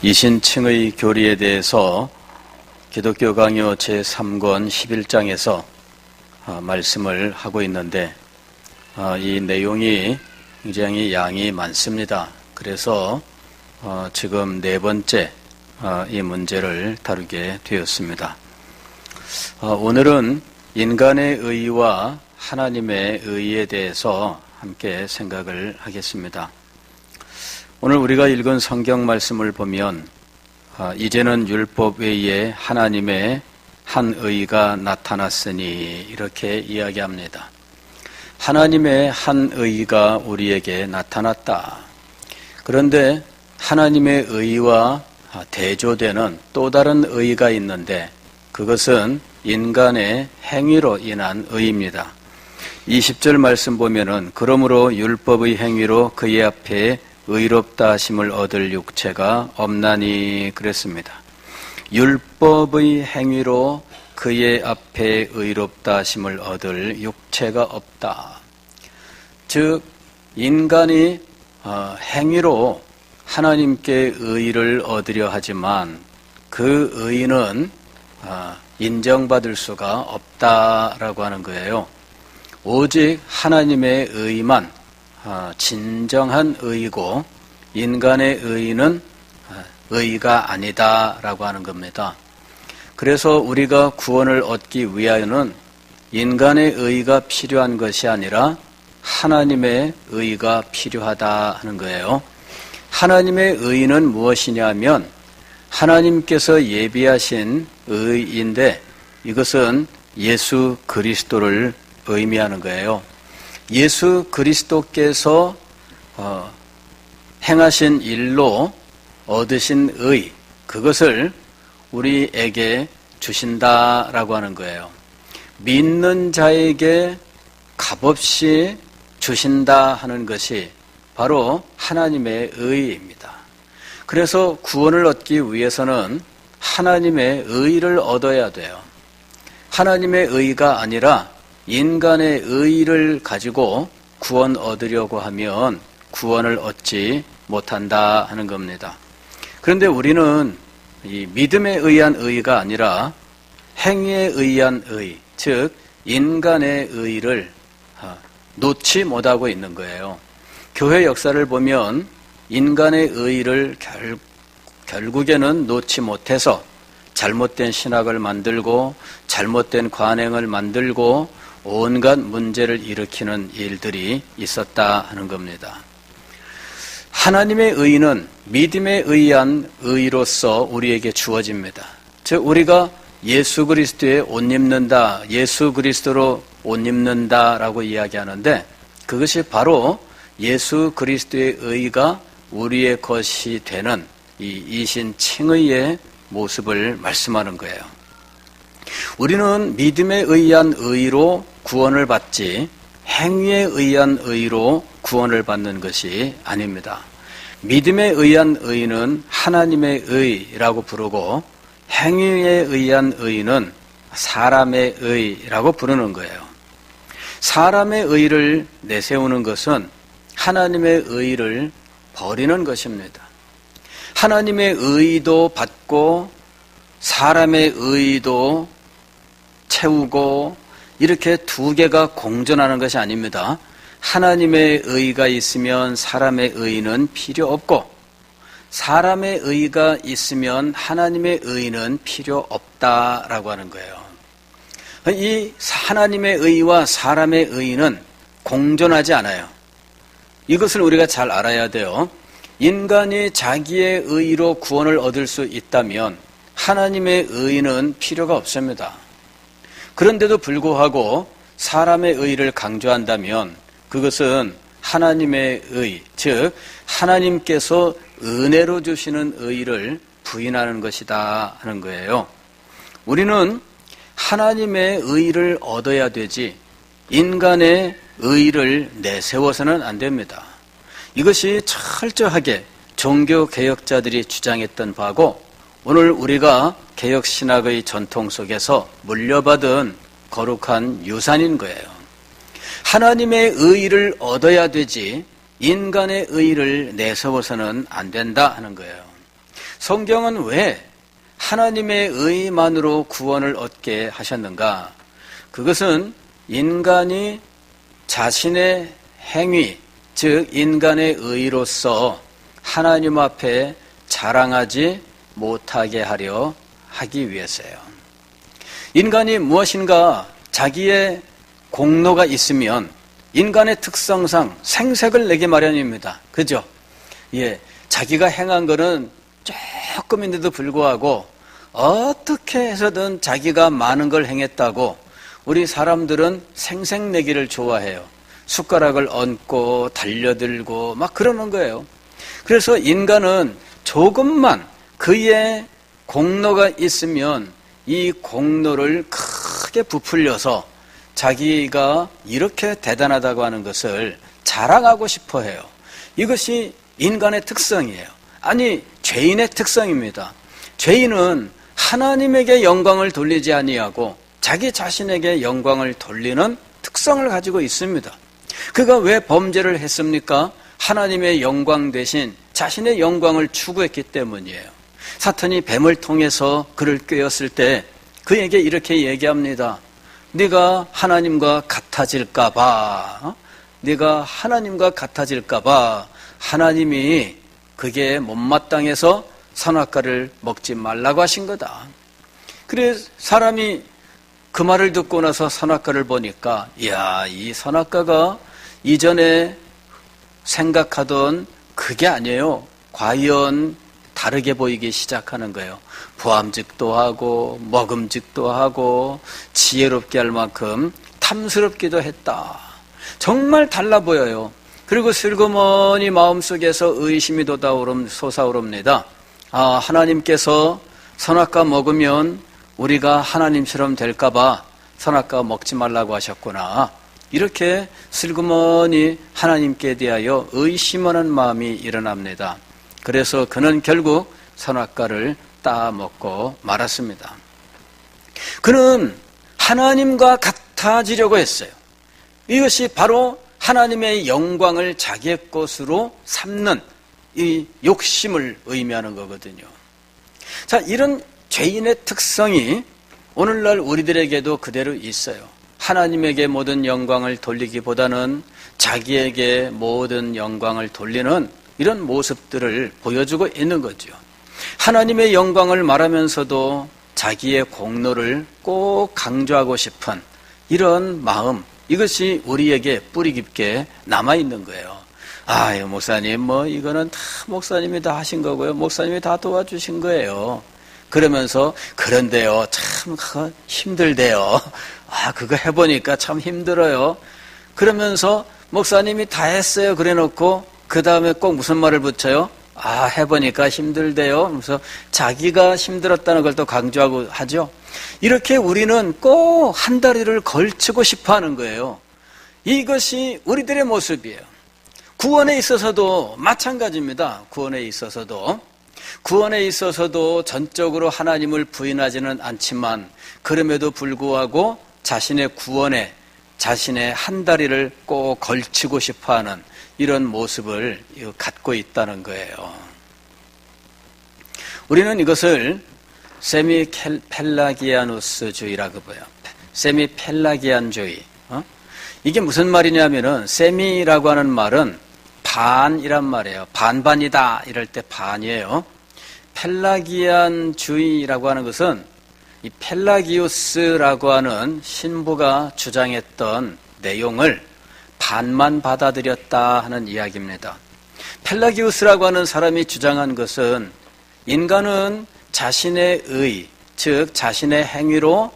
이신칭의 교리에 대해서 기독교 강요 제3권 11장에서 말씀을 하고 있는데 이 내용이 굉장히 양이 많습니다. 그래서 지금 네 번째 이 문제를 다루게 되었습니다. 오늘은 인간의 의와 하나님의 의에 대해서 함께 생각을 하겠습니다. 오늘 우리가 읽은 성경 말씀을 보면 이제는 율법 외에 하나님의 한 의가 나타났으니 이렇게 이야기합니다. 하나님의 한 의가 우리에게 나타났다. 그런데 하나님의 의와 대조되는 또 다른 의가 있는데 그것은 인간의 행위로 인한 의입니다. 20절 말씀 보면은 그러므로 율법의 행위로 그의 앞에 의롭다 하심을 얻을 육체가 없나니 그랬습니다. 율법의 행위로 그의 앞에 의롭다 하심을 얻을 육체가 없다. 즉 인간이 행위로 하나님께 의를 얻으려 하지만 그 의는 인정받을 수가 없다라고 하는 거예요. 오직 하나님의 의만 진정한 의이고 인간의 의는 의가 아니다라고 하는 겁니다. 그래서 우리가 구원을 얻기 위하여는 인간의 의가 필요한 것이 아니라 하나님의 의가 필요하다 하는 거예요. 하나님의 의는 무엇이냐면 하나님께서 예비하신 의인데 이것은 예수 그리스도를 의미하는 거예요. 예수 그리스도께서 행하신 일로 얻으신 의, 그것을 우리에게 주신다라고 하는 거예요. 믿는 자에게 값없이 주신다 하는 것이 바로 하나님의 의입니다. 그래서 구원을 얻기 위해서는 하나님의 의를 얻어야 돼요. 하나님의 의가 아니라 인간의 의를 가지고 구원 얻으려고 하면 구원을 얻지 못한다 하는 겁니다. 그런데 우리는 이 믿음에 의한 의가 아니라 행위에 의한 의, 즉 인간의 의를 놓지 못하고 있는 거예요. 교회 역사를 보면 인간의 의를 결국에는 놓지 못해서 잘못된 신학을 만들고 잘못된 관행을 만들고 온갖 문제를 일으키는 일들이 있었다 하는 겁니다. 하나님의 의는 믿음에 의한 의로서 우리에게 주어집니다. 즉 우리가 예수 그리스도에 옷 입는다, 예수 그리스도로 옷 입는다라고 이야기하는데 그것이 바로 예수 그리스도의 의가 우리의 것이 되는 이 이신칭의의 모습을 말씀하는 거예요. 우리는 믿음에 의한 의로 구원을 받지 행위에 의한 의로 구원을 받는 것이 아닙니다. 믿음에 의한 의는 하나님의 의라고 부르고 행위에 의한 의는 사람의 의라고 부르는 거예요. 사람의 의를 내세우는 것은 하나님의 의를 버리는 것입니다. 하나님의 의도 받고 사람의 의도 채우고 이렇게 두 개가 공존하는 것이 아닙니다. 하나님의 의가 있으면 사람의 의는 필요 없고 사람의 의가 있으면 하나님의 의는 필요 없다라고 하는 거예요. 이 하나님의 의와 사람의 의는 공존하지 않아요. 이것을 우리가 잘 알아야 돼요. 인간이 자기의 의로 구원을 얻을 수 있다면 하나님의 의는 필요가 없습니다. 그런데도 불구하고 사람의 의를 강조한다면 그것은 하나님의 의, 즉 하나님께서 은혜로 주시는 의를 부인하는 것이다 하는 거예요. 우리는 하나님의 의를 얻어야 되지 인간의 의를 내세워서는 안 됩니다. 이것이 철저하게 종교개혁자들이 주장했던 바고 오늘 우리가 개혁신학의 전통 속에서 물려받은 거룩한 유산인 거예요. 하나님의 의를 얻어야 되지 인간의 의의를 내세워서는 안 된다 하는 거예요. 성경은 왜 하나님의 의만으로 구원을 얻게 하셨는가? 그것은 인간이 자신의 행위, 즉 인간의 의로서 하나님 앞에 자랑하지 못하게 하려 하기 위해서예요. 인간이 무엇인가 자기의 공로가 있으면 인간의 특성상 생색을 내기 마련입니다. 그죠? 예, 자기가 행한 거는 조금인데도 불구하고 어떻게 해서든 자기가 많은 걸 행했다고 우리 사람들은 생색내기를 좋아해요. 숟가락을 얹고 달려들고 막 그러는 거예요. 그래서 인간은 조금만 그의 공로가 있으면 이 공로를 크게 부풀려서 자기가 이렇게 대단하다고 하는 것을 자랑하고 싶어 해요. 이것이 인간의 특성이에요. 아니, 죄인의 특성입니다. 죄인은 하나님에게 영광을 돌리지 아니하고 자기 자신에게 영광을 돌리는 특성을 가지고 있습니다. 그가 왜 범죄를 했습니까? 하나님의 영광 대신 자신의 영광을 추구했기 때문이에요. 사탄이 뱀을 통해서 그를 꿰었을 때 그에게 이렇게 얘기합니다. 네가 하나님과 같아질까 봐, 네가 하나님과 같아질까 봐 하나님이 그게 못마땅해서 선악과를 먹지 말라고 하신 거다. 그래서 사람이 그 말을 듣고 나서 선악과를 보니까 이야, 이 선악과가 이전에 생각하던 그게 아니에요. 과연 다르게 보이기 시작하는 거예요. 보암직도 하고 먹음직도 하고 지혜롭게 할 만큼 탐스럽기도 했다. 정말 달라 보여요. 그리고 슬그머니 마음속에서 의심이 솟아오릅니다. 아, 하나님께서 선악과 먹으면 우리가 하나님처럼 될까 봐 선악과 먹지 말라고 하셨구나. 이렇게 슬그머니 하나님께 대하여 의심하는 마음이 일어납니다. 그래서 그는 결국 선악과를 따먹고 말았습니다. 그는 하나님과 같아지려고 했어요. 이것이 바로 하나님의 영광을 자기의 것으로 삼는 이 욕심을 의미하는 거거든요. 자, 이런 죄인의 특성이 오늘날 우리들에게도 그대로 있어요. 하나님에게 모든 영광을 돌리기보다는 자기에게 모든 영광을 돌리는 이런 모습들을 보여주고 있는 거죠. 하나님의 영광을 말하면서도 자기의 공로를 꼭 강조하고 싶은 이런 마음, 이것이 우리에게 뿌리 깊게 남아있는 거예요. 아유, 목사님, 이거는 다 목사님이 다 하신 거고요. 목사님이 다 도와주신 거예요. 그러면서, 그런데요, 참 힘들대요. 아, 그거 해보니까 참 힘들어요. 그러면서, 목사님이 다 했어요. 그래 놓고, 그 다음에 꼭 무슨 말을 붙여요? 아, 해보니까 힘들대요. 그래서 자기가 힘들었다는 걸 또 강조하고 하죠. 이렇게 우리는 꼭 한 다리를 걸치고 싶어 하는 거예요. 이것이 우리들의 모습이에요. 구원에 있어서도 마찬가지입니다. 구원에 있어서도 전적으로 하나님을 부인하지는 않지만 그럼에도 불구하고 자신의 구원에 자신의 한 다리를 꼭 걸치고 싶어하는 이런 모습을 갖고 있다는 거예요. 우리는 이것을 세미펠라기아누스주의라고 봐요. 세미펠라기안주의. 이게 무슨 말이냐면은 세미라고 하는 말은 반이란 말이에요. 반반이다 이럴 때 반이에요. 펠라기안주의라고 하는 것은 이 펠라기우스라고 하는 신부가 주장했던 내용을 반만 받아들였다 하는 이야기입니다. 펠라기우스라고 하는 사람이 주장한 것은 인간은 자신의 의, 즉 자신의 행위로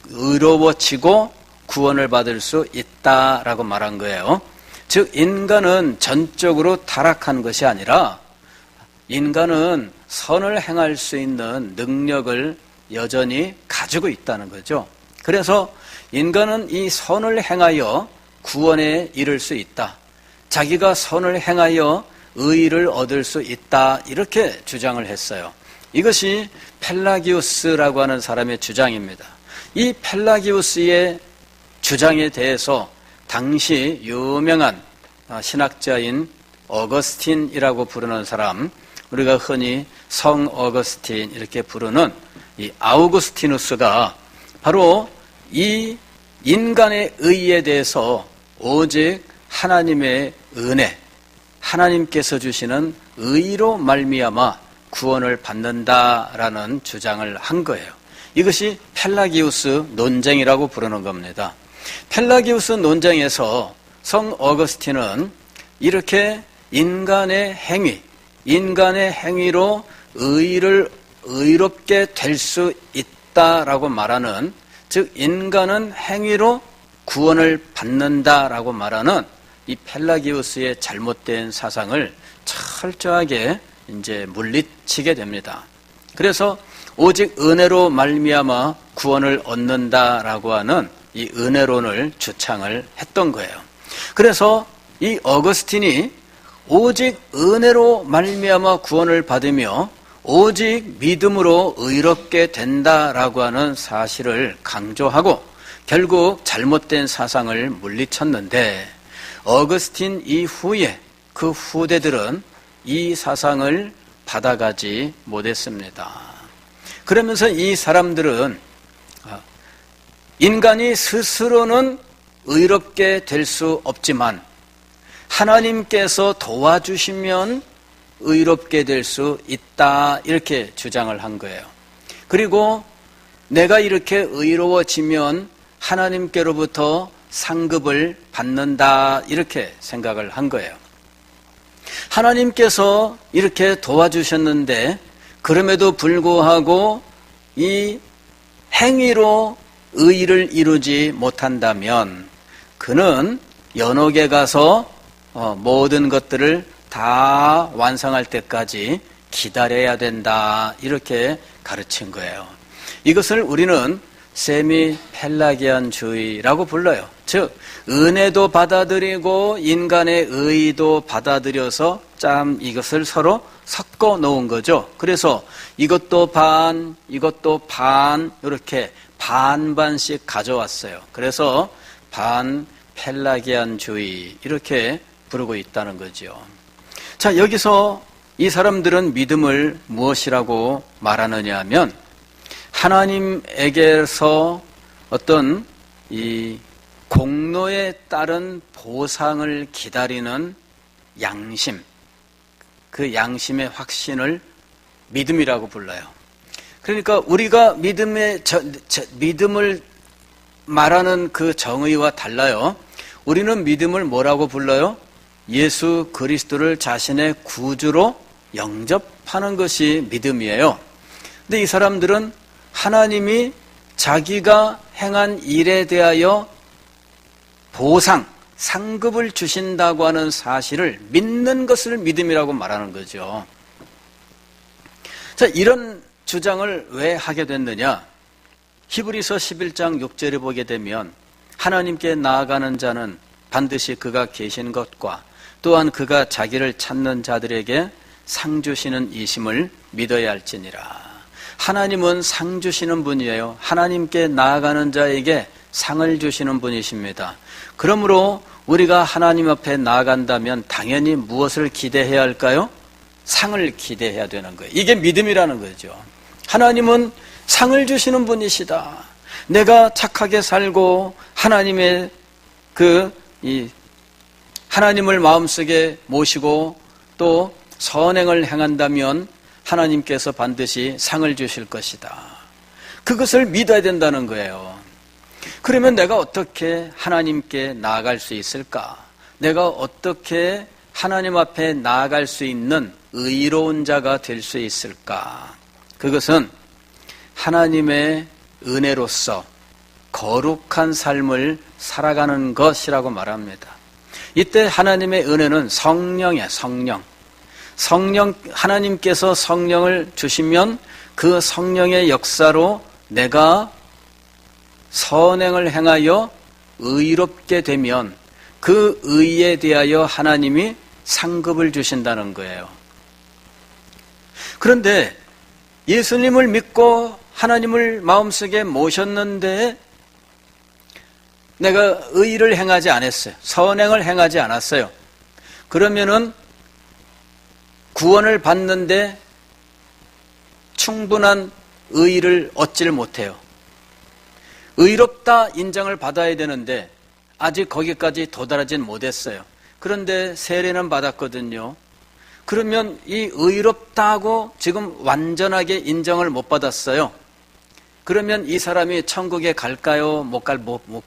의로워지고 구원을 받을 수 있다라고 말한 거예요. 즉 인간은 전적으로 타락한 것이 아니라 인간은 선을 행할 수 있는 능력을 여전히 가지고 있다는 거죠. 그래서 인간은 이 선을 행하여 구원에 이를 수 있다. 자기가 선을 행하여 의의를 얻을 수 있다. 이렇게 주장을 했어요. 이것이 펠라기우스라고 하는 사람의 주장입니다. 이 펠라기우스의 주장에 대해서 당시 유명한 신학자인 어거스틴이라고 부르는 사람, 우리가 흔히 성 어거스틴 이렇게 부르는 이 아우구스티누스가 바로 이 인간의 의에 대해서 오직 하나님의 은혜, 하나님께서 주시는 의로 말미암아 구원을 받는다라는 주장을 한 거예요. 이것이 펠라기우스 논쟁이라고 부르는 겁니다. 펠라기우스 논쟁에서 성 어거스틴은 이렇게 인간의 행위로 의롭게 될 수 있다라고 말하는, 즉 인간은 행위로 구원을 받는다라고 말하는 이 펠라기우스의 잘못된 사상을 철저하게 이제 물리치게 됩니다. 그래서 오직 은혜로 말미암아 구원을 얻는다라고 하는 이 은혜론을 주창을 했던 거예요. 그래서 이 어거스틴이 오직 은혜로 말미암아 구원을 받으며 오직 믿음으로 의롭게 된다라고 하는 사실을 강조하고 결국 잘못된 사상을 물리쳤는데, 어거스틴 이후에 그 후대들은 이 사상을 받아가지 못했습니다. 그러면서 이 사람들은 인간이 스스로는 의롭게 될 수 없지만 하나님께서 도와주시면 의롭게 될 수 있다, 이렇게 주장을 한 거예요. 그리고 내가 이렇게 의로워지면 하나님께로부터 상급을 받는다, 이렇게 생각을 한 거예요. 하나님께서 이렇게 도와주셨는데 그럼에도 불구하고 이 행위로 의를 이루지 못한다면 그는 연옥에 가서 모든 것들을 다 완성할 때까지 기다려야 된다, 이렇게 가르친 거예요. 이것을 우리는 세미 펠라기안주의라고 불러요. 즉 은혜도 받아들이고 인간의 의도 받아들여서 이것을 서로 섞어 놓은 거죠. 그래서 이것도 반, 이것도 반, 이렇게 반반씩 가져왔어요. 그래서 반 펠라기안주의 이렇게 부르고 있다는 거죠. 자, 여기서 이 사람들은 믿음을 무엇이라고 말하느냐 하면 하나님에게서 어떤 이 공로에 따른 보상을 기다리는 양심, 그 양심의 확신을 믿음이라고 불러요. 그러니까 우리가 믿음을 말하는 그 정의와 달라요. 우리는 믿음을 뭐라고 불러요? 예수 그리스도를 자신의 구주로 영접하는 것이 믿음이에요. 근데 이 사람들은 하나님이 자기가 행한 일에 대하여 보상, 상급을 주신다고 하는 사실을 믿는 것을 믿음이라고 말하는 거죠. 자, 이런 주장을 왜 하게 됐느냐? 히브리서 11장 6절에 보게 되면 하나님께 나아가는 자는 반드시 그가 계신 것과 또한 그가 자기를 찾는 자들에게 상 주시는 이심을 믿어야 할지니라. 하나님은 상 주시는 분이에요. 하나님께 나아가는 자에게 상을 주시는 분이십니다. 그러므로 우리가 하나님 앞에 나아간다면 당연히 무엇을 기대해야 할까요? 상을 기대해야 되는 거예요. 이게 믿음이라는 거죠. 하나님은 상을 주시는 분이시다. 내가 착하게 살고 하나님의 하나님을 마음속에 모시고 또 선행을 행한다면 하나님께서 반드시 상을 주실 것이다. 그것을 믿어야 된다는 거예요. 그러면 내가 어떻게 하나님께 나아갈 수 있을까? 내가 어떻게 하나님 앞에 나아갈 수 있는 의로운 자가 될 수 있을까? 그것은 하나님의 은혜로서 거룩한 삶을 살아가는 것이라고 말합니다. 이때 하나님의 은혜는 성령이에요. 성령, 하나님께서 성령을 주시면 그 성령의 역사로 내가 선행을 행하여 의롭게 되면 그 의에 대하여 하나님이 상급을 주신다는 거예요. 그런데 예수님을 믿고 하나님을 마음속에 모셨는데 내가 의를 행하지 않았어요. 선행을 행하지 않았어요. 그러면은 구원을 받는데 충분한 의의를 얻지를 못해요. 의롭다 인정을 받아야 되는데 아직 거기까지 도달하진 못했어요. 그런데 세례는 받았거든요. 그러면 이 의롭다고 지금 완전하게 인정을 못 받았어요. 그러면 이 사람이 천국에 갈까요? 못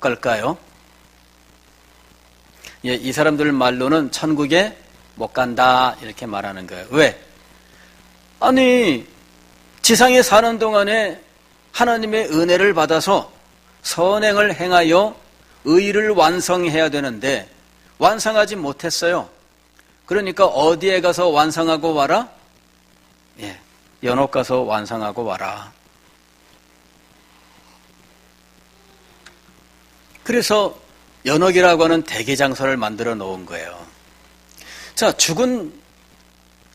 갈까요? 예, 이 사람들 말로는 천국에 못 간다 이렇게 말하는 거예요. 왜? 아니 지상에 사는 동안에 하나님의 은혜를 받아서 선행을 행하여 의를 완성해야 되는데 완성하지 못했어요. 그러니까 어디에 가서 완성하고 와라? 예, 연옥 가서 완성하고 와라. 그래서 연옥이라고 하는 대기장소를 만들어 놓은 거예요. 자, 죽은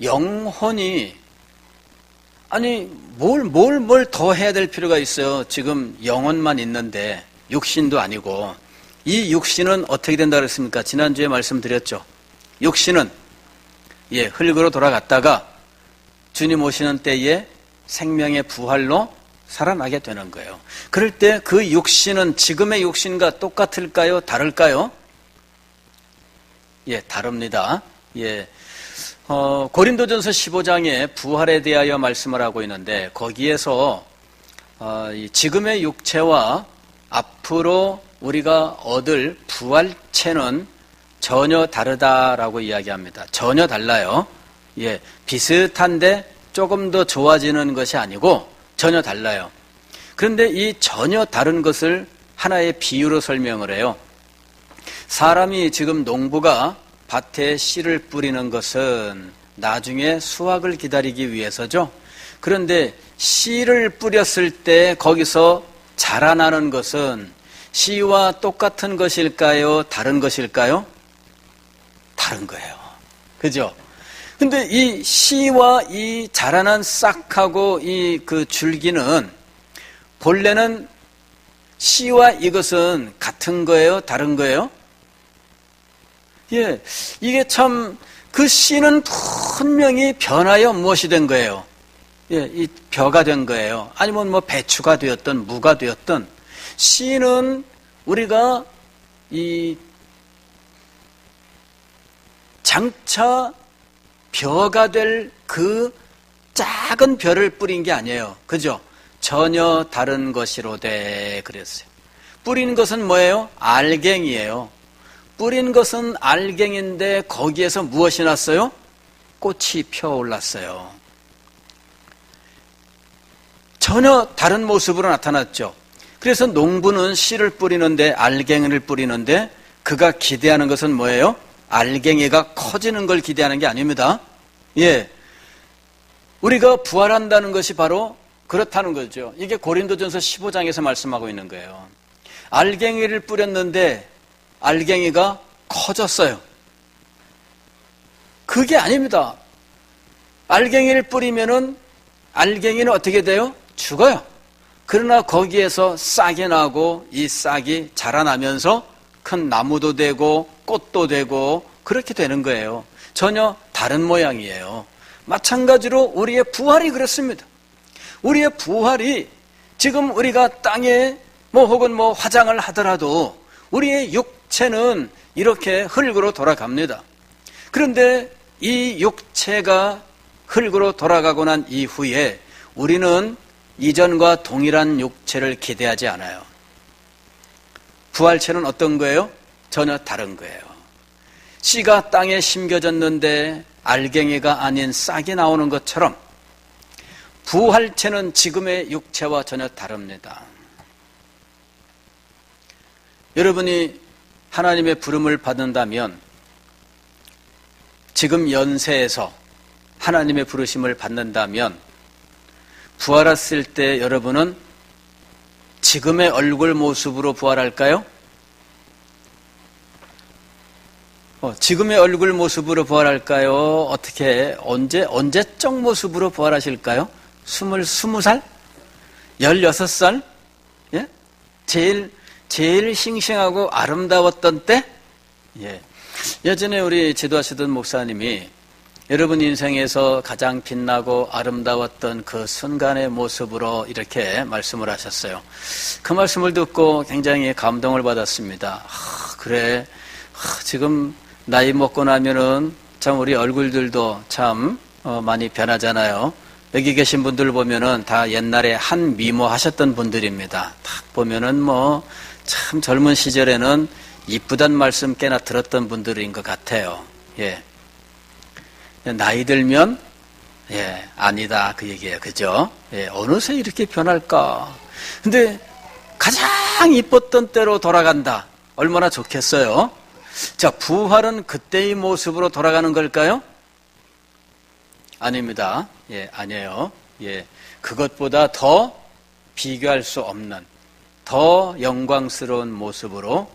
영혼이 아니 뭘 더 해야 될 필요가 있어요. 지금 영혼만 있는데 육신도 아니고. 이 육신은 어떻게 된다 그랬습니까? 지난주에 말씀드렸죠. 육신은 흙으로 돌아갔다가 주님 오시는 때에 생명의 부활로 살아나게 되는 거예요. 그럴 때 그 육신은 지금의 육신과 똑같을까요? 다를까요? 예, 다릅니다. 예. 고린도전서 15장에 부활에 대하여 말씀을 하고 있는데 거기에서 지금의 육체와 앞으로 우리가 얻을 부활체는 전혀 다르다라고 이야기합니다. 전혀 달라요. 예, 비슷한데 조금 더 좋아지는 것이 아니고 전혀 달라요. 그런데 이 전혀 다른 것을 하나의 비유로 설명을 해요. 사람이 지금 농부가 밭에 씨를 뿌리는 것은 나중에 수확을 기다리기 위해서죠. 그런데 씨를 뿌렸을 때 거기서 자라나는 것은 씨와 똑같은 것일까요? 다른 것일까요? 다른 거예요. 그죠? 근데 이 씨와 이 자라난 싹하고 이 그 줄기는 본래는 씨와 이것은 같은 거예요? 다른 거예요? 예, 이게 참 그 씨는 분명히 변하여 무엇이 된 거예요? 예, 이 벼가 된 거예요. 아니면 뭐 배추가 되었든 무가 되었든 씨는 우리가 이 장차 벼가 될 그 작은 벼를 뿌린 게 아니에요. 그죠? 전혀 다른 것이로되 그랬어요. 뿌린 것은 뭐예요? 알갱이에요. 뿌린 것은 알갱인데 거기에서 무엇이 났어요? 꽃이 펴올랐어요. 전혀 다른 모습으로 나타났죠. 그래서 농부는 씨를 뿌리는데 알갱이를 뿌리는데 그가 기대하는 것은 뭐예요? 알갱이가 커지는 걸 기대하는 게 아닙니다. 예, 우리가 부활한다는 것이 바로 그렇다는 거죠. 이게 고린도전서 15장에서 말씀하고 있는 거예요. 알갱이를 뿌렸는데 알갱이가 커졌어요. 그게 아닙니다. 알갱이를 뿌리면은 알갱이는 어떻게 돼요? 죽어요. 그러나 거기에서 싹이 나고 이 싹이 자라나면서 큰 나무도 되고 꽃도 되고 그렇게 되는 거예요. 전혀 다른 모양이에요. 마찬가지로 우리의 부활이 그렇습니다. 우리의 부활이 지금 우리가 땅에 혹은 화장을 하더라도 우리의 육체는 이렇게 흙으로 돌아갑니다. 그런데 이 육체가 흙으로 돌아가고 난 이후에 우리는 이전과 동일한 육체를 기대하지 않아요. 부활체는 어떤 거예요? 전혀 다른 거예요. 씨가 땅에 심겨졌는데 알갱이가 아닌 싹이 나오는 것처럼 부활체는 지금의 육체와 전혀 다릅니다. 여러분이 하나님의 부름을 받는다면 지금 연세에서 하나님의 부르심을 받는다면 부활했을 때 여러분은 지금의 얼굴 모습으로 부활할까요? 지금의 얼굴 모습으로 부활할까요? 어떻게 언제적 모습으로 부활하실까요? 20살? 16살? 예? 제일 제일 싱싱하고 아름다웠던 때? 예. 예전에 우리 지도하시던 목사님이 여러분 인생에서 가장 빛나고 아름다웠던 그 순간의 모습으로 이렇게 말씀을 하셨어요. 그 말씀을 듣고 굉장히 감동을 받았습니다. 그래. 지금 나이 먹고 나면은 참 우리 얼굴들도 참 많이 변하잖아요. 여기 계신 분들 보면은 다 옛날에 한 미모 하셨던 분들입니다. 딱 보면은 뭐 참 젊은 시절에는 이쁘단 말씀 꽤나 들었던 분들인 것 같아요. 예. 나이 들면 아니다 그 얘기예요. 그죠? 예, 어느새 이렇게 변할까? 근데 가장 이뻤던 때로 돌아간다. 얼마나 좋겠어요? 자, 부활은 그때의 모습으로 돌아가는 걸까요? 아닙니다. 예, 아니에요. 예, 그것보다 더 비교할 수 없는 더 영광스러운 모습으로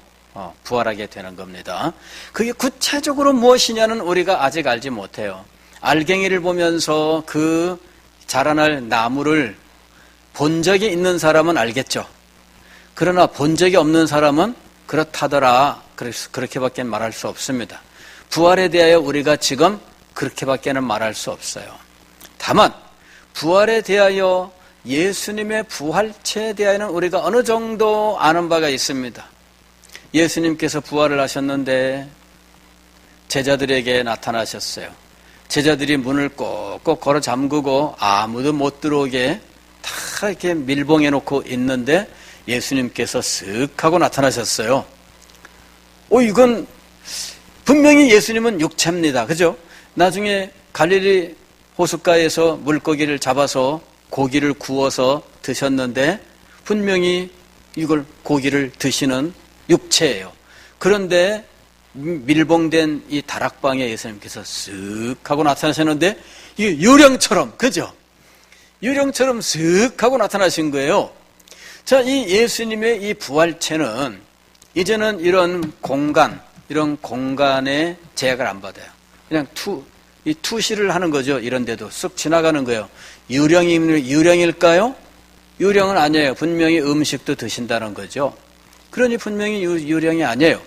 부활하게 되는 겁니다. 그게 구체적으로 무엇이냐는 우리가 아직 알지 못해요. 알갱이를 보면서 그 자라날 나무를 본 적이 있는 사람은 알겠죠. 그러나 본 적이 없는 사람은 그렇다더라. 그렇게밖에 말할 수 없습니다. 부활에 대하여 우리가 지금 그렇게밖에는 말할 수 없어요. 다만 부활에 대하여 예수님의 부활체에 대하여는 우리가 어느 정도 아는 바가 있습니다. 예수님께서 부활을 하셨는데 제자들에게 나타나셨어요. 제자들이 문을 꼭꼭 걸어 잠그고 아무도 못 들어오게 다 이렇게 밀봉해 놓고 있는데 예수님께서 쓱 하고 나타나셨어요. 이건 분명히 예수님은 육체입니다. 그죠? 나중에 갈릴리 호숫가에서 물고기를 잡아서 고기를 구워서 드셨는데 분명히 이걸 고기를 드시는 육체예요. 그런데 밀봉된 이 다락방에 예수님께서 쓱 하고 나타나셨는데 이게 유령처럼, 그죠? 유령처럼 쓱 하고 나타나신 거예요. 자, 이 예수님의 이 부활체는 이제는 이런 공간의 제약을 안 받아요. 그냥 투시를 하는 거죠. 이런 데도 쓱 지나가는 거예요. 유령일까요? 유령은 아니에요. 분명히 음식도 드신다는 거죠. 그러니 분명히 유령이 아니에요.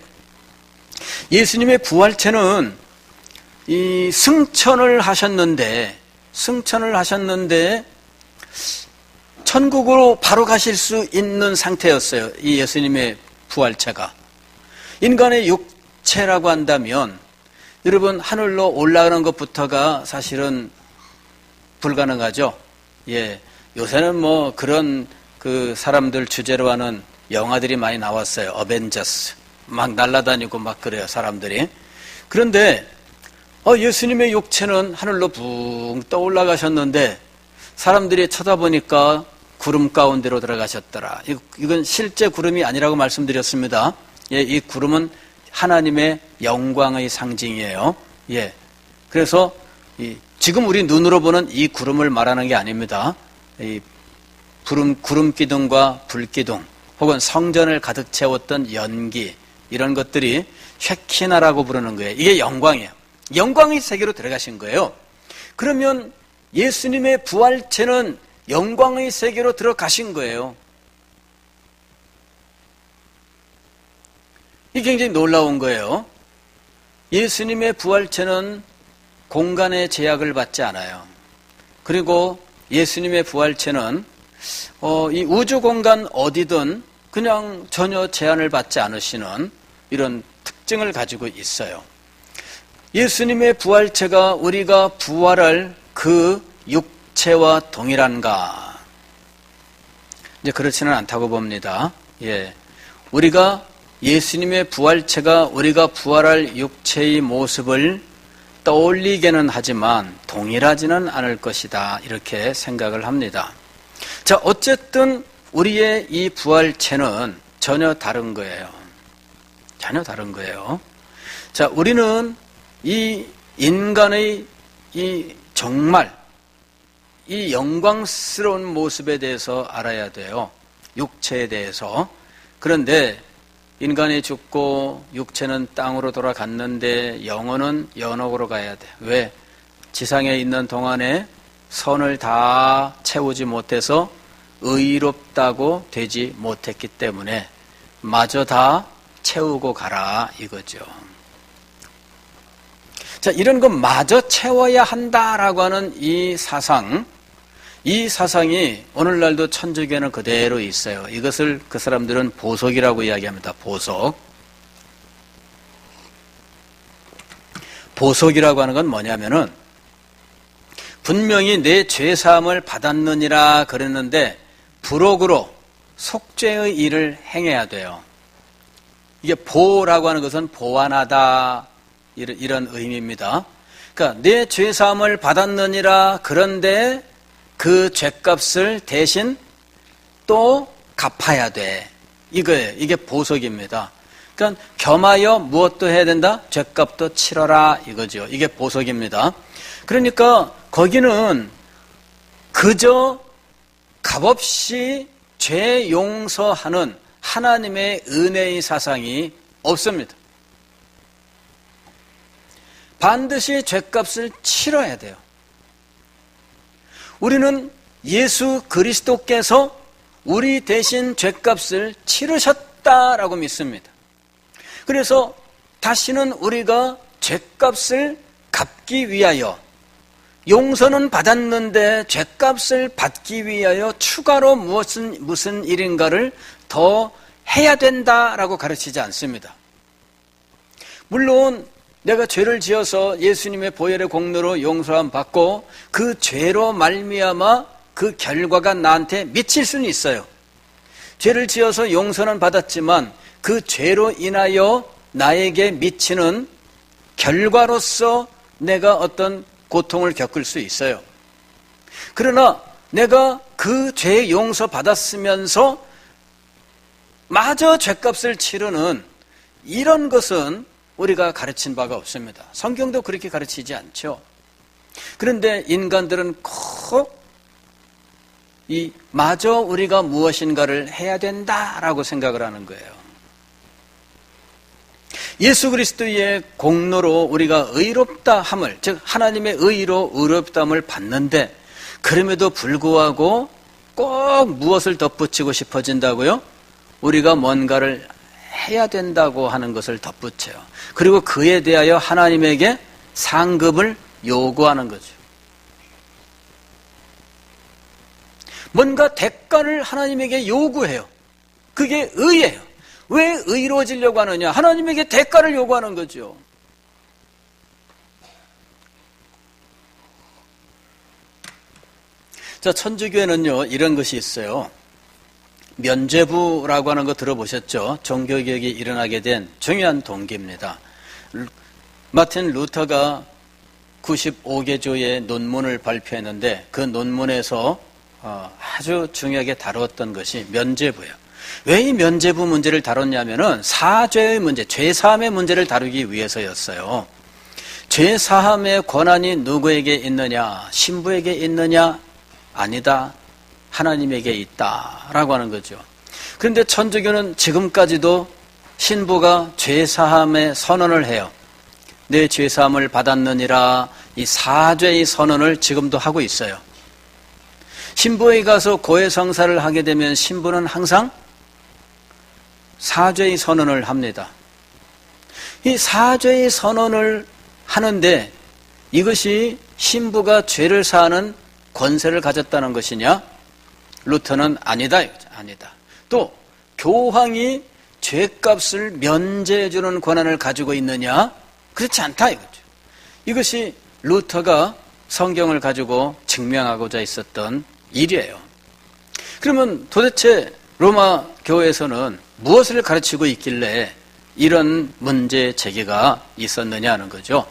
예수님의 부활체는 이 승천을 하셨는데 천국으로 바로 가실 수 있는 상태였어요. 이 예수님의 부활체가. 인간의 육체라고 한다면 여러분 하늘로 올라가는 것부터가 사실은 불가능하죠. 예. 요새는 뭐 그런 그 사람들 주제로 하는 영화들이 많이 나왔어요. 어벤져스. 막 날아다니고 막 그래요, 사람들이. 그런데 예수님의 육체는 하늘로 붕 떠올라가셨는데 사람들이 쳐다보니까 구름 가운데로 들어가셨더라. 이건 실제 구름이 아니라고 말씀드렸습니다. 예, 이 구름은 하나님의 영광의 상징이에요. 예. 그래서 지금 우리 눈으로 보는 이 구름을 말하는 게 아닙니다. 이 구름 기둥과 불 기둥 혹은 성전을 가득 채웠던 연기 이런 것들이 쉐키나라고 부르는 거예요. 이게 영광이에요. 영광의 세계로 들어가신 거예요. 그러면 예수님의 부활체는 영광의 세계로 들어가신 거예요. 이게 굉장히 놀라운 거예요. 예수님의 부활체는 공간의 제약을 받지 않아요. 그리고 예수님의 부활체는 이 우주 공간 어디든 그냥 전혀 제한을 받지 않으시는 이런 특징을 가지고 있어요. 예수님의 부활체가 우리가 부활할 그 육체와 동일한가? 이제 그렇지는 않다고 봅니다. 예. 우리가 예수님의 부활체가 우리가 부활할 육체의 모습을 떠올리게는 하지만 동일하지는 않을 것이다. 이렇게 생각을 합니다. 자, 어쨌든 우리의 이 부활체는 전혀 다른 거예요. 전혀 다른 거예요. 자, 우리는 이 인간의 이 정말 이 영광스러운 모습에 대해서 알아야 돼요. 육체에 대해서. 그런데 인간이 죽고 육체는 땅으로 돌아갔는데 영혼은 연옥으로 가야 돼. 왜? 지상에 있는 동안에 선을 다 채우지 못해서 의롭다고 되지 못했기 때문에 마저 다 채우고 가라 이거죠. 자, 이런 거 마저 채워야 한다라고 하는 이 사상이 오늘날도 천주교에는 그대로 있어요. 이것을 그 사람들은 보석이라고 이야기합니다. 보석이라고 하는 건 뭐냐면은 분명히 내 죄사함을 받았느니라 그랬는데 부록으로 속죄의 일을 행해야 돼요. 이게 보라고 하는 것은 보완하다 이런 의미입니다. 그러니까 내 죄사함을 받았느니라 그런데 그 죄값을 대신 또 갚아야 돼. 이거예요. 이게 보석입니다. 그러니까 겸하여 무엇도 해야 된다? 죄값도 치러라 이거죠. 이게 보석입니다. 그러니까 거기는 그저 값없이 죄 용서하는 하나님의 은혜의 사상이 없습니다. 반드시 죄값을 치러야 돼요. 우리는 예수 그리스도께서 우리 대신 죄값을 치르셨다라고 믿습니다. 그래서 다시는 우리가 죄값을 갚기 위하여 용서는 받았는데 죄값을 받기 위하여 추가로 무슨 일인가를 더 해야 된다라고 가르치지 않습니다. 물론 내가 죄를 지어서 예수님의 보혈의 공로로 용서함 받고 그 죄로 말미암아 그 결과가 나한테 미칠 수는 있어요. 죄를 지어서 용서는 받았지만 그 죄로 인하여 나에게 미치는 결과로서 내가 어떤 고통을 겪을 수 있어요. 그러나 내가 그 죄 용서 받았으면서 마저 죄값을 치르는 이런 것은 우리가 가르친 바가 없습니다. 성경도 그렇게 가르치지 않죠. 그런데 인간들은 꼭 마저 우리가 무엇인가를 해야 된다라고 생각을 하는 거예요. 예수 그리스도의 공로로 우리가 의롭다함을, 즉 하나님의 의로 의롭다함을 받는데 그럼에도 불구하고 꼭 무엇을 덧붙이고 싶어진다고요? 우리가 뭔가를 해야 된다고 하는 것을 덧붙여요. 그리고 그에 대하여 하나님에게 상급을 요구하는 거죠. 뭔가 대가를 하나님에게 요구해요. 그게 의예요. 왜 의로워지려고 하느냐? 하나님에게 대가를 요구하는 거죠. 자, 천주교에는요, 이런 것이 있어요. 면죄부라고 하는 거 들어보셨죠? 종교개혁이 일어나게 된 중요한 동기입니다. 마틴 루터가 95개조의 논문을 발표했는데 그 논문에서 아주 중요하게 다루었던 것이 면죄부예요. 왜 이 면죄부 문제를 다뤘냐면은 사죄의 문제, 죄사함의 문제를 다루기 위해서였어요. 죄사함의 권한이 누구에게 있느냐? 신부에게 있느냐? 아니다. 하나님에게 있다라고 하는 거죠. 그런데 천주교는 지금까지도 신부가 죄사함의 선언을 해요. 내 죄사함을 받았느니라 이 사죄의 선언을 지금도 하고 있어요. 신부에 가서 고해성사를 하게 되면 신부는 항상 사죄의 선언을 합니다. 이 사죄의 선언을 하는데 이것이 신부가 죄를 사하는 권세를 가졌다는 것이냐? 루터는 아니다. 아니다. 또 교황이 죄값을 면제해 주는 권한을 가지고 있느냐? 그렇지 않다 이거죠. 이것이 루터가 성경을 가지고 증명하고자 있었던 일이에요. 그러면 도대체 로마 교회에서는 무엇을 가르치고 있길래 이런 문제 제기가 있었느냐 하는 거죠.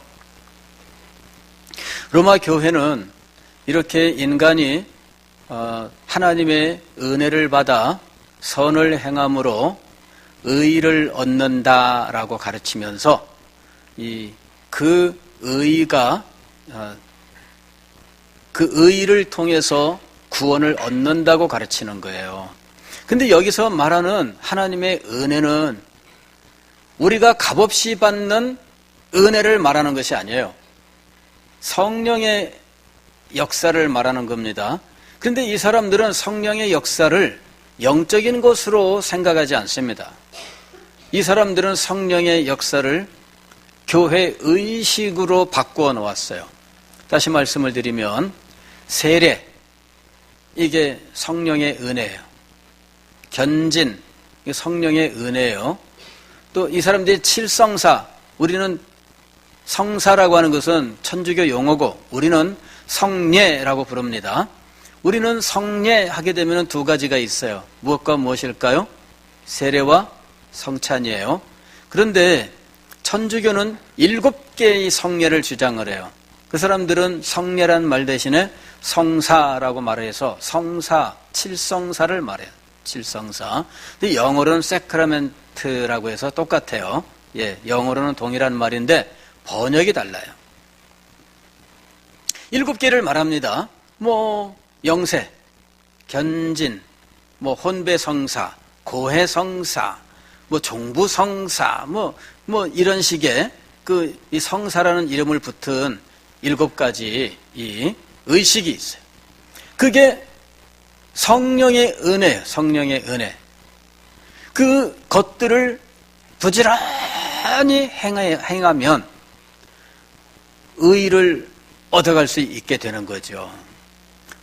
로마 교회는 이렇게 인간이 하나님의 은혜를 받아 선을 행함으로 의를 얻는다라고 가르치면서 그 의를 통해서 구원을 얻는다고 가르치는 거예요. 근데 여기서 말하는 하나님의 은혜는 우리가 값없이 받는 은혜를 말하는 것이 아니에요. 성령의 역사를 말하는 겁니다. 그런데 이 사람들은 성령의 역사를 영적인 것으로 생각하지 않습니다. 이 사람들은 성령의 역사를 교회 의식으로 바꾸어 놓았어요. 다시 말씀을 드리면 세례, 이게 성령의 은혜예요. 견진, 이게 성령의 은혜예요. 또 이 사람들이 칠성사, 우리는 성사라고 하는 것은 천주교 용어고 우리는 성례라고 부릅니다. 우리는 성례 하게 되면 두 가지가 있어요. 무엇과 무엇일까요? 세례와 성찬이에요. 그런데 천주교는 7개의 성례를 주장을 해요. 그 사람들은 성례란 말 대신에 성사라고 말해서 성사, 칠성사를 말해요. 칠성사. 근데 영어로는 세크라멘트라고 해서 똑같아요. 예, 영어로는 동일한 말인데 번역이 달라요. 7개를 말합니다. 영세, 견진, 혼배성사, 고해성사, 종부성사, 이런 식의 이 성사라는 이름을 붙은 7가지 이 의식이 있어요. 그게 성령의 은혜예요. 성령의 은혜. 그 것들을 부지런히 행하면 의를 얻어갈 수 있게 되는 거죠.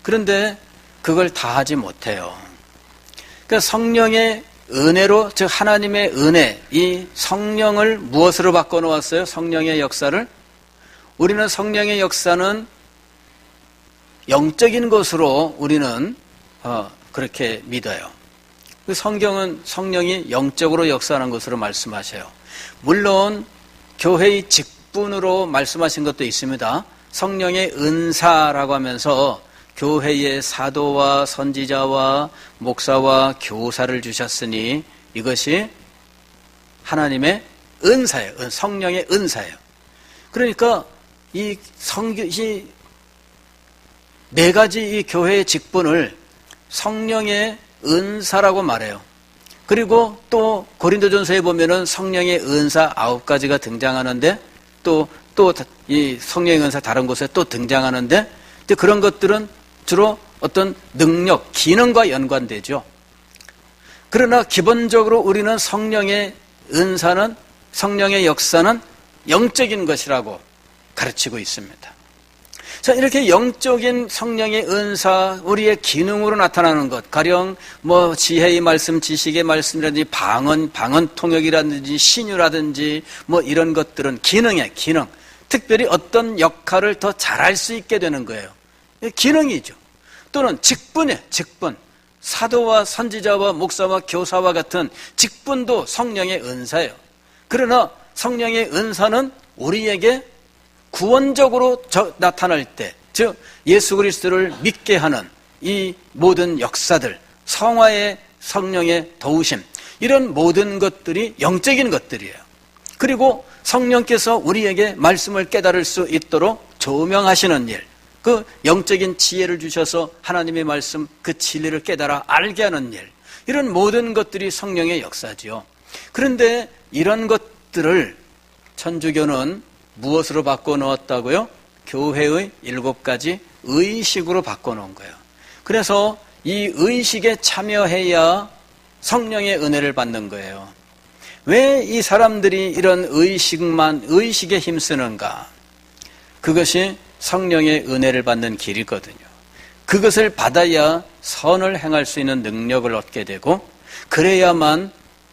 그런데 그걸 다 하지 못해요. 그러니까 성령의 은혜로, 즉 하나님의 은혜, 이 성령을 무엇으로 바꿔놓았어요? 성령의 역사를? 우리는 성령의 역사는 영적인 것으로 우리는 그렇게 믿어요. 그 성경은 성령이 영적으로 역사하는 것으로 말씀하셔요. 물론 교회의 직분으로 말씀하신 것도 있습니다. 성령의 은사라고 하면서 교회에 사도와 선지자와 목사와 교사를 주셨으니 이것이 하나님의 은사예요. 성령의 은사예요. 그러니까 이 4가지 이 교회의 직분을 성령의 은사라고 말해요. 그리고 또 고린도전서에 보면은 성령의 은사 9가지가 등장하는데 또 이 성령의 은사 다른 곳에 또 등장하는데 그런 것들은 주로 어떤 능력, 기능과 연관되죠. 그러나 기본적으로 우리는 성령의 은사는, 성령의 역사는 영적인 것이라고 가르치고 있습니다. 자, 이렇게 영적인 성령의 은사, 우리의 기능으로 나타나는 것, 가령 지혜의 말씀, 지식의 말씀이라든지 방언 통역이라든지 신유라든지 이런 것들은 기능, 특별히 어떤 역할을 더 잘할 수 있게 되는 거예요. 기능이죠. 또는 직분. 사도와 선지자와 목사와 교사와 같은 직분도 성령의 은사예요. 그러나 성령의 은사는 우리에게 구원적으로 나타날 때, 즉 예수 그리스도를 믿게 하는 이 모든 역사들, 성화의 성령의 도우심, 이런 모든 것들이 영적인 것들이에요. 그리고 성령께서 우리에게 말씀을 깨달을 수 있도록 조명하시는 일, 그 영적인 지혜를 주셔서 하나님의 말씀, 그 진리를 깨달아 알게 하는 일, 이런 모든 것들이 성령의 역사지요. 그런데 이런 것들을 천주교는 무엇으로 바꿔놓았다고요? 교회의 7가지 의식으로 바꿔놓은 거예요. 그래서 이 의식에 참여해야 성령의 은혜를 받는 거예요. 왜 이 사람들이 이런 의식에 힘쓰는가? 그것이 성령의 은혜를 받는 길이거든요. 그것을 받아야 선을 행할 수 있는 능력을 얻게 되고, 그래야만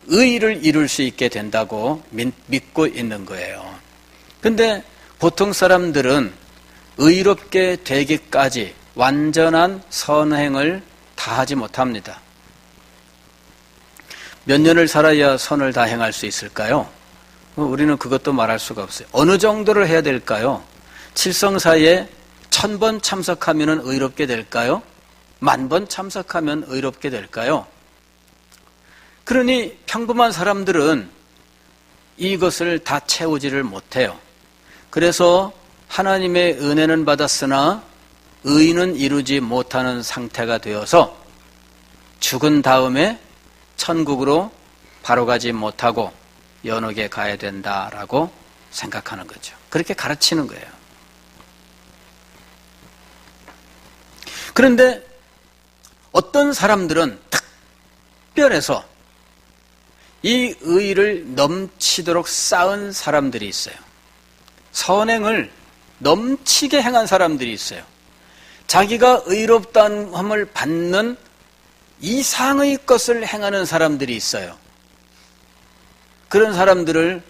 의를 이룰 수 있게 된다고 믿고 있는 거예요. 근데 보통 사람들은 의롭게 되기까지 완전한 선행을 다 하지 못합니다. 몇 년을 살아야 선을 다 행할 수 있을까요? 우리는 그것도 말할 수가 없어요. 어느 정도를 해야 될까요? 칠성사에 1000번 참석하면 의롭게 될까요? 10,000번 참석하면 의롭게 될까요? 그러니 평범한 사람들은 이것을 다 채우지를 못해요. 그래서 하나님의 은혜는 받았으나 의는 이루지 못하는 상태가 되어서 죽은 다음에 천국으로 바로 가지 못하고 연옥에 가야 된다라고 생각하는 거죠. 그렇게 가르치는 거예요. 그런데 어떤 사람들은 특별해서 이 의를 넘치도록 쌓은 사람들이 있어요. 선행을 넘치게 행한 사람들이 있어요. 자기가 의롭다함을 받는 이상의 것을 행하는 사람들이 있어요. 그런 사람들을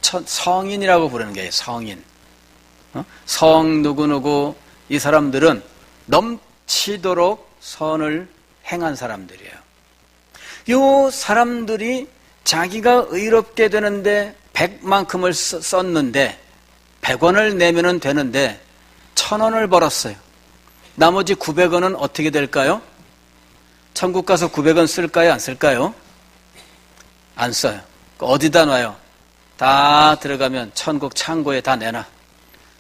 성인이라고 부르는 거예요. 성인. 성 누구누구, 이 사람들은 넘치도록 선을 행한 사람들이에요. 이 사람들이 자기가 의롭게 되는데 100만큼을 썼는데 100원을 내면 되는데 1000원을 벌었어요. 나머지 900원은 어떻게 될까요? 천국 가서 900원 쓸까요? 안 쓸까요? 안 써요. 어디다 놔요? 다 들어가면 천국 창고에 다 내놔.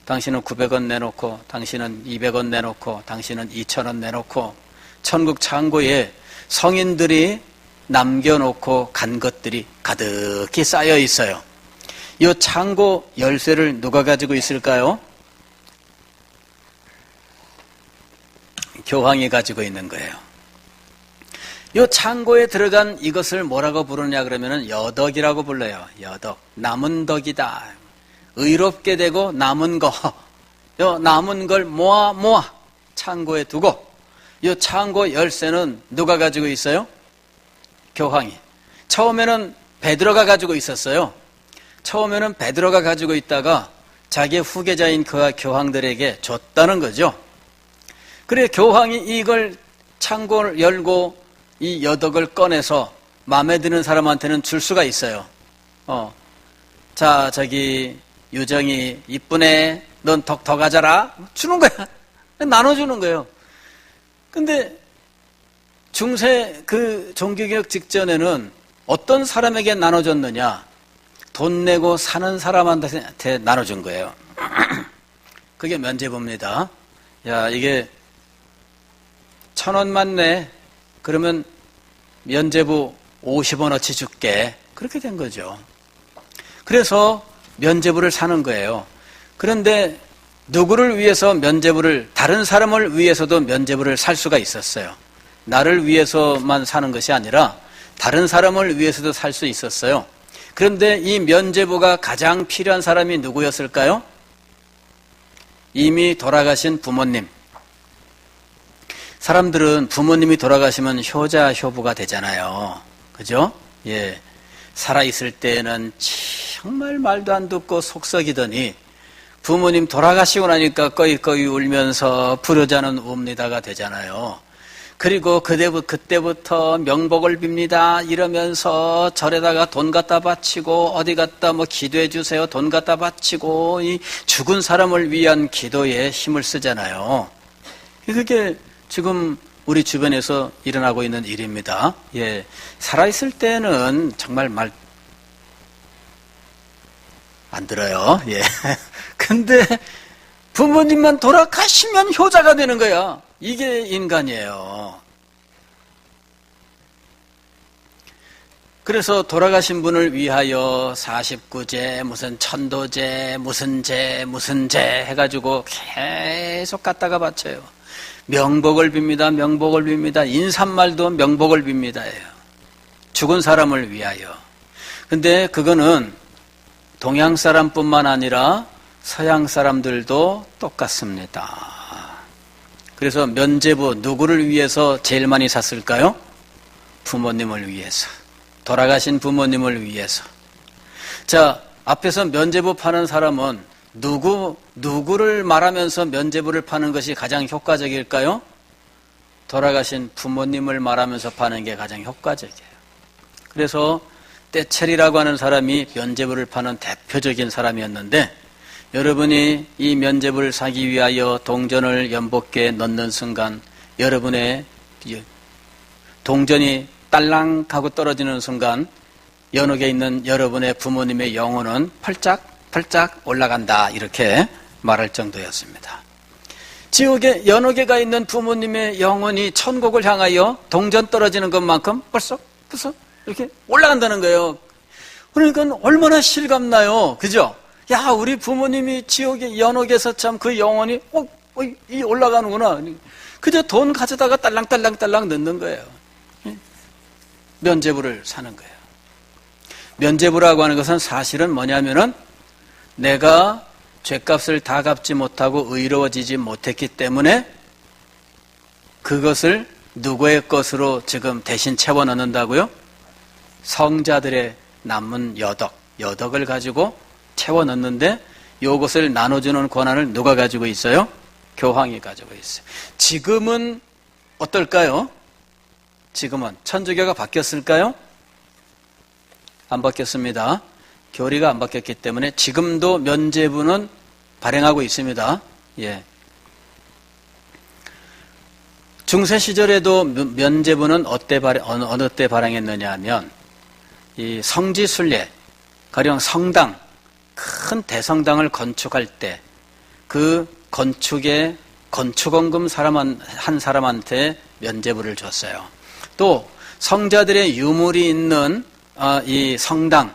당신은 900원 내놓고, 당신은 200원 내놓고, 당신은 2000원 내놓고, 천국 창고에 성인들이 남겨놓고 간 것들이 가득히 쌓여 있어요. 이 창고 열쇠를 누가 가지고 있을까요? 교황이 가지고 있는 거예요. 이 창고에 들어간 이것을 뭐라고 부르냐 그러면 여덕이라고 불러요. 여덕. 남은 덕이다. 의롭게 되고 남은 거. 요 남은 걸 모아 창고에 두고, 이 창고 열쇠는 누가 가지고 있어요? 교황이. 처음에는 베드로가 가지고 있었어요. 처음에는 베드로가 가지고 있다가 자기의 후계자인 그 교황들에게 줬다는 거죠. 그래 교황이 이걸 창고를 열고 이 여덕을 꺼내서 마음에 드는 사람한테는 줄 수가 있어요. 자, 저기 유정이 이쁘네. 넌 덕 더 가져라. 주는 거야. 나눠주는 거예요. 근데 중세 그 종교개혁 직전에는 어떤 사람에게 나눠줬느냐? 돈 내고 사는 사람한테 나눠준 거예요. 그게 면죄부입니다. 야, 이게 1000원만 내. 그러면 면죄부 50원어치 줄게. 그렇게 된 거죠. 그래서 면죄부를 사는 거예요. 그런데 누구를 위해서 면죄부를, 다른 사람을 위해서도 면죄부를 살 수가 있었어요. 나를 위해서만 사는 것이 아니라 다른 사람을 위해서도 살 수 있었어요. 그런데 이 면죄부가 가장 필요한 사람이 누구였을까요? 이미 돌아가신 부모님. 사람들은 부모님이 돌아가시면 효자, 효부가 되잖아요. 그죠? 예. 살아있을 때는 정말 말도 안 듣고 속썩이더니 부모님 돌아가시고 나니까 꺼이꺼이 울면서 불효자는 웁니다가 되잖아요. 그리고 그때부터 명복을 빕니다 이러면서 절에다가 돈 갖다 바치고 어디 갖다 뭐 기도해 주세요 돈 갖다 바치고 이 죽은 사람을 위한 기도에 힘을 쓰잖아요. 그게 지금 우리 주변에서 일어나고 있는 일입니다. 예, 살아있을 때는 정말 말 안 들어요. 예. 근데 부모님만 돌아가시면 효자가 되는 거야. 이게 인간이에요. 그래서 돌아가신 분을 위하여 49제, 무슨 천도제, 무슨 제 해가지고 계속 갖다가 바쳐요. 명복을 빕니다. 명복을 빕니다. 인사말도 명복을 빕니다예요. 죽은 사람을 위하여. 근데 그거는 동양 사람뿐만 아니라 서양 사람들도 똑같습니다. 그래서 면죄부 누구를 위해서 제일 많이 샀을까요? 부모님을 위해서. 돌아가신 부모님을 위해서. 자, 앞에서 면죄부 파는 사람은 누구를 말하면서 면죄부를 파는 것이 가장 효과적일까요? 돌아가신 부모님을 말하면서 파는 게 가장 효과적이에요. 그래서 떼첼이라고 하는 사람이 면죄부를 파는 대표적인 사람이었는데, 여러분이 이 면죄부를 사기 위하여 동전을 연복기에 넣는 순간 여러분의 동전이 딸랑 하고 떨어지는 순간 연옥에 있는 여러분의 부모님의 영혼은 펄짝펄짝 올라간다, 이렇게 말할 정도였습니다. 지옥에 연옥에 있는 부모님의 영혼이 천국을 향하여 동전 떨어지는 것만큼 벌써 이렇게 올라간다는 거예요. 그러니까 얼마나 실감나요. 그죠? 야, 우리 부모님이 지옥의 연옥에서 참 그 영혼이 이 올라가는구나. 그저 돈 가져다가 딸랑딸랑 넣는 거예요. 면죄부를 사는 거예요. 면죄부라고 하는 것은 사실은 뭐냐면은 내가 죄값을 다 갚지 못하고 의로워지지 못했기 때문에 그것을 누구의 것으로 지금 대신 채워 넣는다고요? 성자들의 남은 여덕을 가지고 채워 넣는데 이것을 나눠주는 권한을 누가 가지고 있어요? 교황이 가지고 있어요. 지금은 어떨까요? 지금은 천주교가 바뀌었을까요? 안 바뀌었습니다. 교리가 안 바뀌었기 때문에 지금도 면죄부는 발행하고 있습니다. 예. 중세 시절에도 면죄부는 어느 때 발행했느냐 하면 이 성지순례, 가령 성당, 큰 대성당을 건축할 때 그 건축에 건축원금 한 사람한테 면죄부를 줬어요. 또 성자들의 유물이 있는 이 성당,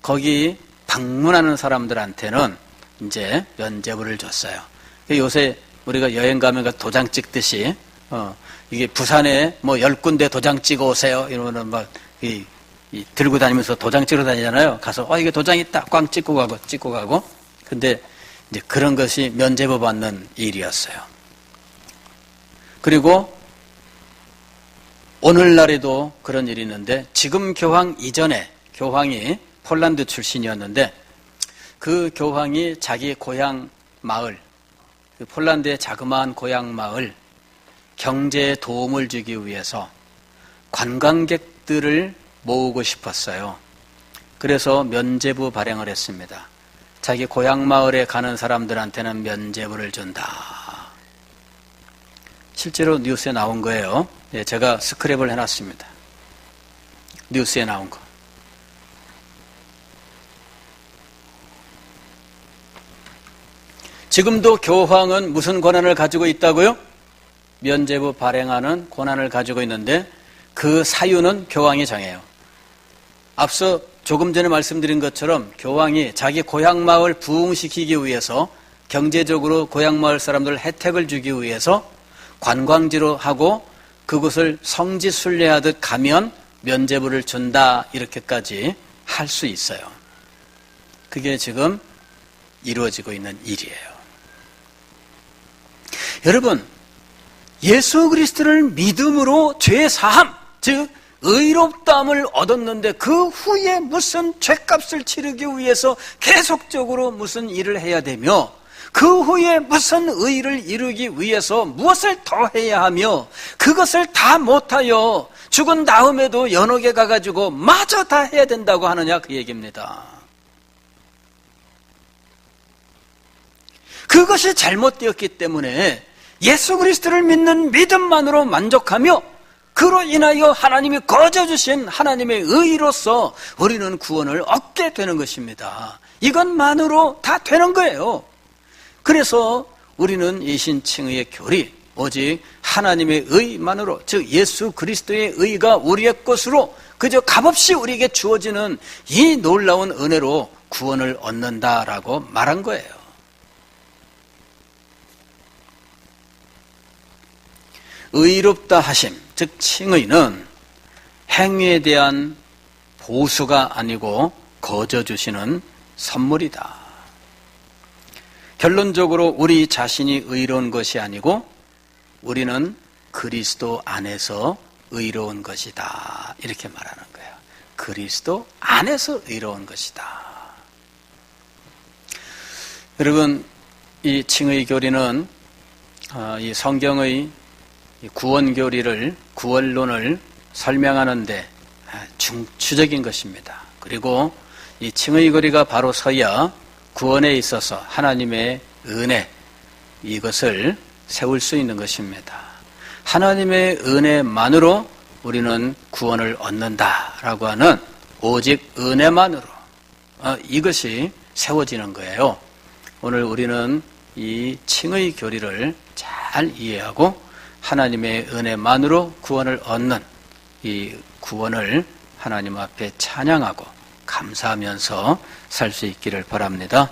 거기 방문하는 사람들한테는 이제 면죄부를 줬어요. 요새 우리가 여행 가면 도장 찍듯이 이게 부산에 뭐 10군데 도장 찍어 오세요 이러면은 막 들고 다니면서 도장 찍으러 다니잖아요. 가서 이게 도장 있다 꽝 찍고 가고 근데 이제 그런 것이 면죄부 받는 일이었어요. 그리고 오늘날에도 그런 일이 있는데 지금 교황 이전에 교황이 폴란드 출신이었는데 그 교황이 자기 고향 마을, 폴란드의 자그마한 고향 마을 경제에 도움을 주기 위해서 관광객들을 모으고 싶었어요. 그래서 면죄부 발행을 했습니다. 자기 고향 마을에 가는 사람들한테는 면죄부를 준다. 실제로 뉴스에 나온 거예요. 예, 제가 스크랩을 해놨습니다. 뉴스에 나온 거. 지금도 교황은 무슨 권한을 가지고 있다고요? 면죄부 발행하는 권한을 가지고 있는데 그 사유는 교황이 정해요. 앞서 조금 전에 말씀드린 것처럼 교황이 자기 고향 마을 부흥시키기 위해서 경제적으로 고향 마을 사람들 혜택을 주기 위해서 관광지로 하고 그곳을 성지 순례하듯 가면 면죄부를 준다 이렇게까지 할 수 있어요. 그게 지금 이루어지고 있는 일이에요. 여러분, 예수 그리스도를 믿음으로 죄 사함, 즉 의롭다함을 얻었는데 그 후에 무슨 죄값을 치르기 위해서 계속적으로 무슨 일을 해야 되며 그 후에 무슨 의를 이루기 위해서 무엇을 더 해야 하며 그것을 다 못하여 죽은 다음에도 연옥에 가가지고 마저 다 해야 된다고 하느냐 그 얘기입니다. 그것이 잘못되었기 때문에 예수 그리스도를 믿는 믿음만으로 만족하며 그로 인하여 하나님이 거저주신 하나님의 의로서 우리는 구원을 얻게 되는 것입니다. 이것만으로 다 되는 거예요. 그래서 우리는 이 신칭의의 교리, 오직 하나님의 의만으로, 즉 예수 그리스도의 의가 우리의 것으로 그저 값없이 우리에게 주어지는 이 놀라운 은혜로 구원을 얻는다라고 말한 거예요. 의롭다 하심, 즉 칭의는 행위에 대한 보수가 아니고 거저 주시는 선물이다. 결론적으로 우리 자신이 의로운 것이 아니고 우리는 그리스도 안에서 의로운 것이다. 이렇게 말하는 거예요. 그리스도 안에서 의로운 것이다. 여러분, 이 칭의 교리는 이 성경의 구원교리를, 구원론을 설명하는데 중추적인 것입니다. 그리고 이 칭의 교리가 바로 서야 구원에 있어서 하나님의 은혜, 이것을 세울 수 있는 것입니다. 하나님의 은혜만으로 우리는 구원을 얻는다라고 하는 오직 은혜만으로 이것이 세워지는 거예요. 오늘 우리는 이 칭의 교리를 잘 이해하고 하나님의 은혜만으로 구원을 얻는 이 구원을 하나님 앞에 찬양하고 감사하면서 살 수 있기를 바랍니다.